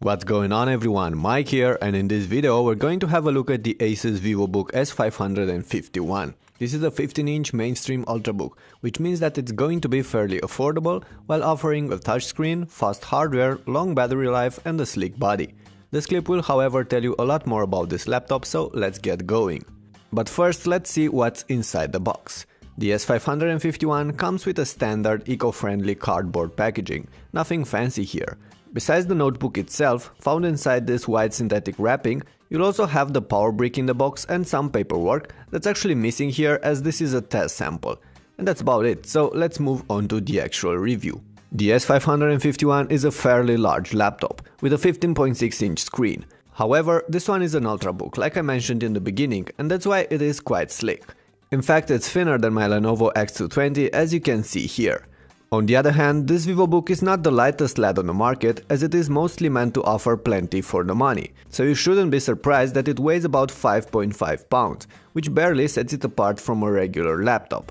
What's going on everyone, Mike here, and in this video we're going to have a look at the Asus VivoBook S551. This is a 15-inch mainstream ultrabook, which means that it's going to be fairly affordable while offering a touchscreen, fast hardware, long battery life and a sleek body. This clip will however tell you a lot more about this laptop, so let's get going. But first let's see what's inside the box. The S551 comes with a standard eco-friendly cardboard packaging, nothing fancy here. Besides the notebook itself, found inside this white synthetic wrapping, you'll also have the power brick in the box and some paperwork that's actually missing here as this is a test sample. And that's about it, so let's move on to the actual review. The S551 is a fairly large laptop with a 15.6-inch screen. However, this one is an ultrabook like I mentioned in the beginning, and that's why it is quite slick. In fact, it's thinner than my Lenovo X220 as you can see here. On the other hand, this VivoBook is not the lightest lad on the market as it is mostly meant to offer plenty for the money, so you shouldn't be surprised that it weighs about 5.5 pounds, which barely sets it apart from a regular laptop.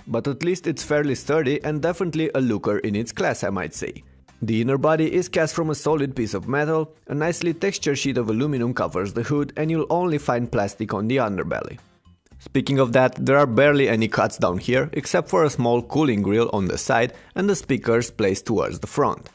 But at least it's fairly sturdy and definitely a looker in its class, I might say. The inner body is cast from a solid piece of metal, a nicely textured sheet of aluminum covers the hood and you'll only find plastic on the underbelly. Speaking of that, there are barely any cuts down here, except for a small cooling grill on the side and the speakers placed towards the front.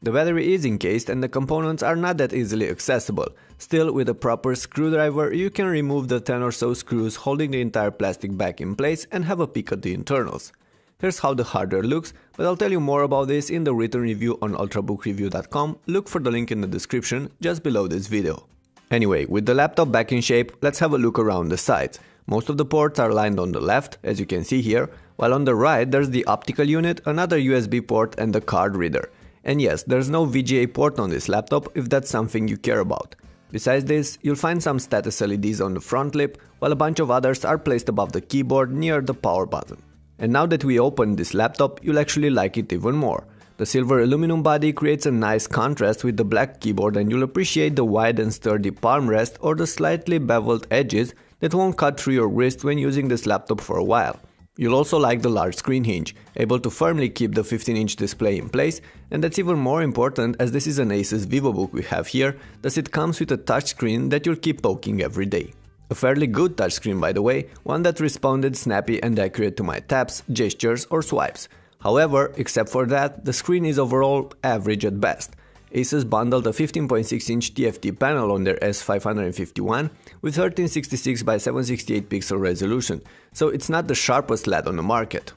The battery is encased and the components are not that easily accessible. Still, with a proper screwdriver, you can remove the 10 or so screws holding the entire plastic back in place and have a peek at the internals. Here's how the hardware looks, but I'll tell you more about this in the written review on ultrabookreview.com, look for the link in the description just below this video. Anyway, with the laptop back in shape, let's have a look around the sides. Most of the ports are lined on the left, as you can see here, while on the right there's the optical unit, another USB port and the card reader. And yes, there's no VGA port on this laptop if that's something you care about. Besides this, you'll find some status LEDs on the front lip, while a bunch of others are placed above the keyboard near the power button. And now that we opened this laptop, you'll actually like it even more. The silver aluminum body creates a nice contrast with the black keyboard and you'll appreciate the wide and sturdy palm rest or the slightly beveled edges that won't cut through your wrist when using this laptop for a while. You'll also like the large screen hinge, able to firmly keep the 15-inch display in place, and that's even more important as this is an Asus VivoBook we have here, thus it comes with a touchscreen that you'll keep poking every day. A fairly good touchscreen by the way, one that responded snappy and accurate to my taps, gestures or swipes. However, except for that, the screen is overall average at best. Asus bundled a 15.6-inch TFT panel on their S551 with 1366 by 768 pixel resolution, so it's not the sharpest LED on the market.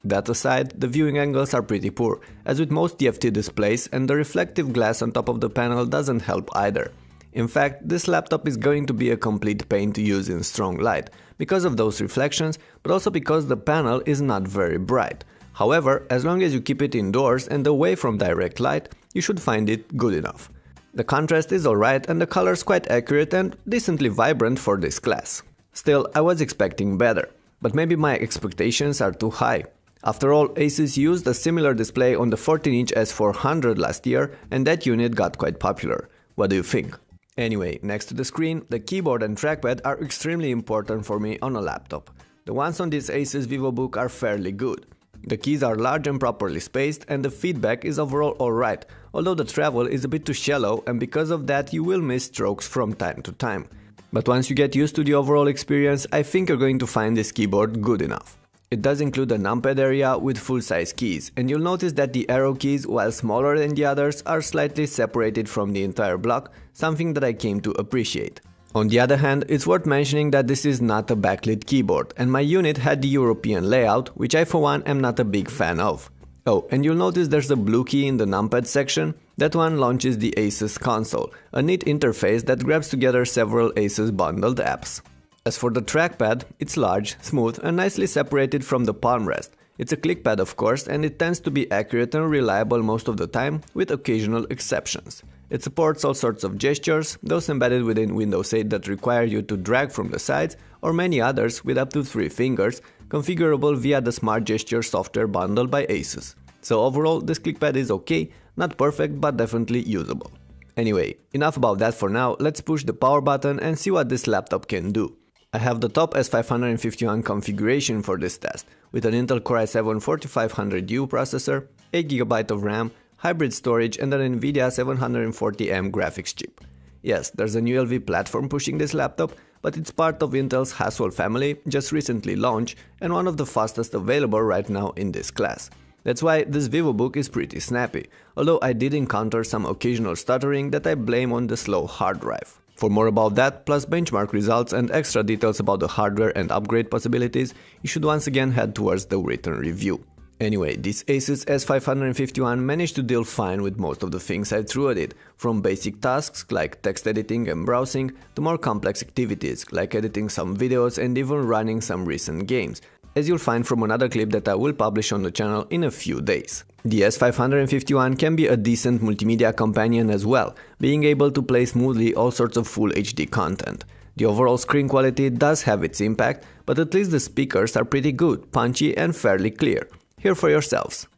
That aside, the viewing angles are pretty poor, as with most TFT displays, and the reflective glass on top of the panel doesn't help either. In fact, this laptop is going to be a complete pain to use in strong light, because of those reflections, but also because the panel is not very bright. However, as long as you keep it indoors and away from direct light, you should find it good enough. The contrast is alright and the colors quite accurate and decently vibrant for this class. Still, I was expecting better, but maybe my expectations are too high. After all, Asus used a similar display on the 14-inch S400 last year and that unit got quite popular. What do you think? Anyway, next to the screen, the keyboard and trackpad are extremely important for me on a laptop. The ones on this Asus VivoBook are fairly good. The keys are large and properly spaced and the feedback is overall alright, although the travel is a bit too shallow and because of that you will miss strokes from time to time. But once you get used to the overall experience, I think you're going to find this keyboard good enough. It does include a numpad area with full-size keys, and you'll notice that the arrow keys, while smaller than the others, are slightly separated from the entire block, something that I came to appreciate. On the other hand, it's worth mentioning that this is not a backlit keyboard, and my unit had the European layout, which I for one am not a big fan of. Oh, and you'll notice there's a blue key in the numpad section. That one launches the Asus console, a neat interface that grabs together several Asus bundled apps. As for the trackpad, it's large, smooth and nicely separated from the palm rest. It's a clickpad of course, and it tends to be accurate and reliable most of the time, with occasional exceptions. It supports all sorts of gestures, those embedded within Windows 8 that require you to drag from the sides, or many others with up to 3 fingers, configurable via the Smart Gesture software bundled by Asus. So overall, this clickpad is okay, not perfect but definitely usable. Anyway, enough about that for now, let's push the power button and see what this laptop can do. I have the top S551 configuration for this test, with an Intel Core i7 4500U processor, 8GB of RAM, hybrid storage and an Nvidia 740M graphics chip. Yes, there's a new LV platform pushing this laptop, but it's part of Intel's Haswell family, just recently launched, and one of the fastest available right now in this class. That's why this VivoBook is pretty snappy, although I did encounter some occasional stuttering that I blame on the slow hard drive. For more about that, plus benchmark results and extra details about the hardware and upgrade possibilities, you should once again head towards the written review. Anyway, this Asus S551 managed to deal fine with most of the things I threw at it, from basic tasks like text editing and browsing to more complex activities like editing some videos and even running some recent games, as you'll find from another clip that I will publish on the channel in a few days. The S551 can be a decent multimedia companion as well, being able to play smoothly all sorts of full HD content. The overall screen quality does have its impact, but at least the speakers are pretty good, punchy and fairly clear. Hear for yourselves.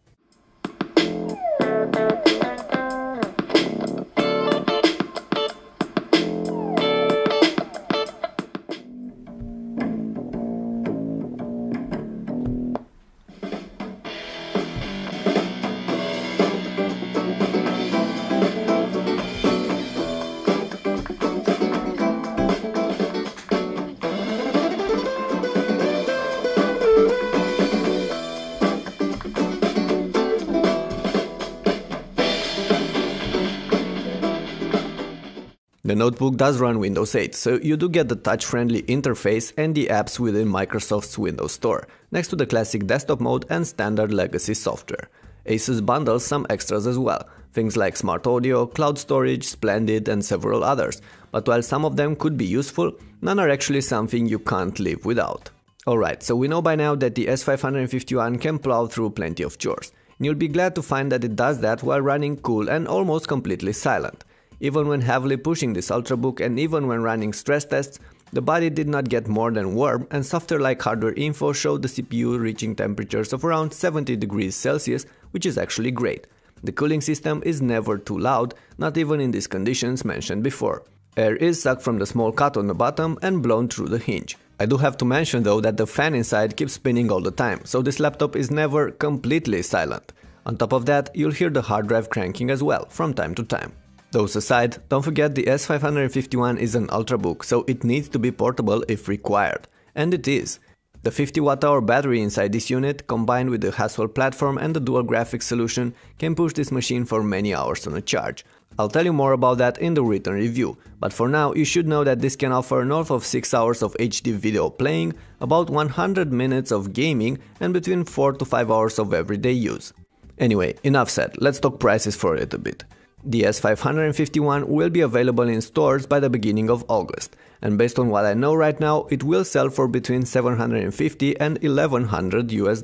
The notebook does run Windows 8, so you do get the touch-friendly interface and the apps within Microsoft's Windows Store, next to the classic desktop mode and standard legacy software. Asus bundles some extras as well, things like smart audio, cloud storage, Splendid and several others, but while some of them could be useful, none are actually something you can't live without. Alright, so we know by now that the S551 can plow through plenty of chores, and you'll be glad to find that it does that while running cool and almost completely silent. Even when heavily pushing this Ultrabook and even when running stress tests, the body did not get more than warm, and software-like hardware info showed the CPU reaching temperatures of around 70 degrees Celsius, which is actually great. The cooling system is never too loud, not even in these conditions mentioned before. Air is sucked from the small cut on the bottom and blown through the hinge. I do have to mention though that the fan inside keeps spinning all the time, so this laptop is never completely silent. On top of that, you'll hear the hard drive cranking as well, from time to time. Those aside, don't forget the S551 is an Ultrabook, so it needs to be portable if required. And it is. The 50 Wh battery inside this unit, combined with the Haswell platform and the dual graphics solution, can push this machine for many hours on a charge. I'll tell you more about that in the written review, but for now you should know that this can offer north of 6 hours of HD video playing, about 100 minutes of gaming and between 4 to 5 hours of everyday use. Anyway, enough said, let's talk prices for a little bit. The S551 will be available in stores by the beginning of August, and based on what I know right now, it will sell for between $750 and $1,100 US.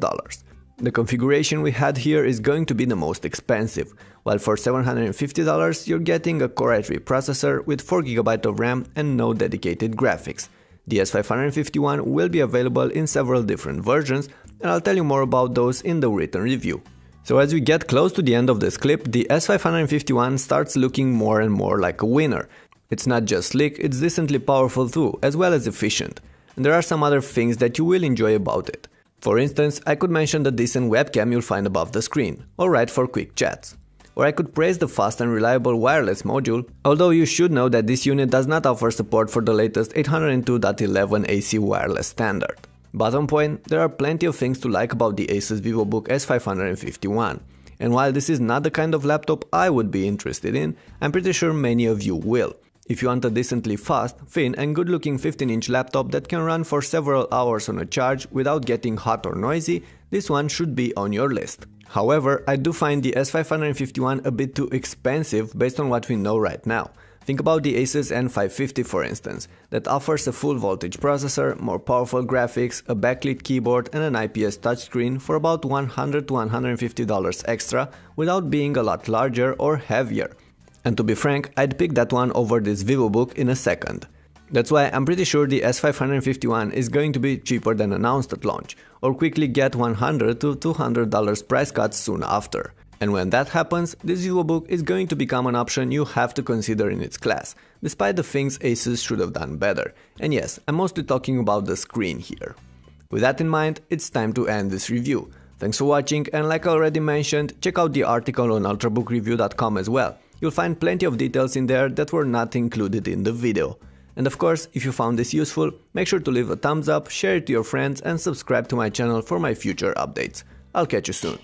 The configuration we had here is going to be the most expensive, while for $750 you're getting a Core i3 processor with 4GB of RAM and no dedicated graphics. The S551 will be available in several different versions, and I'll tell you more about those in the written review. So as we get close to the end of this clip, the S551 starts looking more and more like a winner. It's not just slick, it's decently powerful too, as well as efficient. And there are some other things that you will enjoy about it. For instance, I could mention the decent webcam you'll find above the screen, alright for quick chats. Or I could praise the fast and reliable wireless module, although you should know that this unit does not offer support for the latest 802.11 AC wireless standard. Bottom point, there are plenty of things to like about the Asus VivoBook S551, and while this is not the kind of laptop I would be interested in, I'm pretty sure many of you will. If you want a decently fast, thin and good looking 15-inch laptop that can run for several hours on a charge without getting hot or noisy, this one should be on your list. However, I do find the S551 a bit too expensive based on what we know right now. Think about the Asus N550 for instance, that offers a full voltage processor, more powerful graphics, a backlit keyboard and an IPS touchscreen for about $100 to $150 extra without being a lot larger or heavier. And to be frank, I'd pick that one over this VivoBook in a second. That's why I'm pretty sure the S551 is going to be cheaper than announced at launch, or quickly get $100 to $200 price cuts soon after. And when that happens, this VivoBook is going to become an option you have to consider in its class, despite the things Asus should have done better. And yes, I'm mostly talking about the screen here. With that in mind, it's time to end this review. Thanks for watching, and like I already mentioned, check out the article on ultrabookreview.com as well. You'll find plenty of details in there that were not included in the video. And of course, if you found this useful, make sure to leave a thumbs up, share it to your friends and subscribe to my channel for my future updates. I'll catch you soon.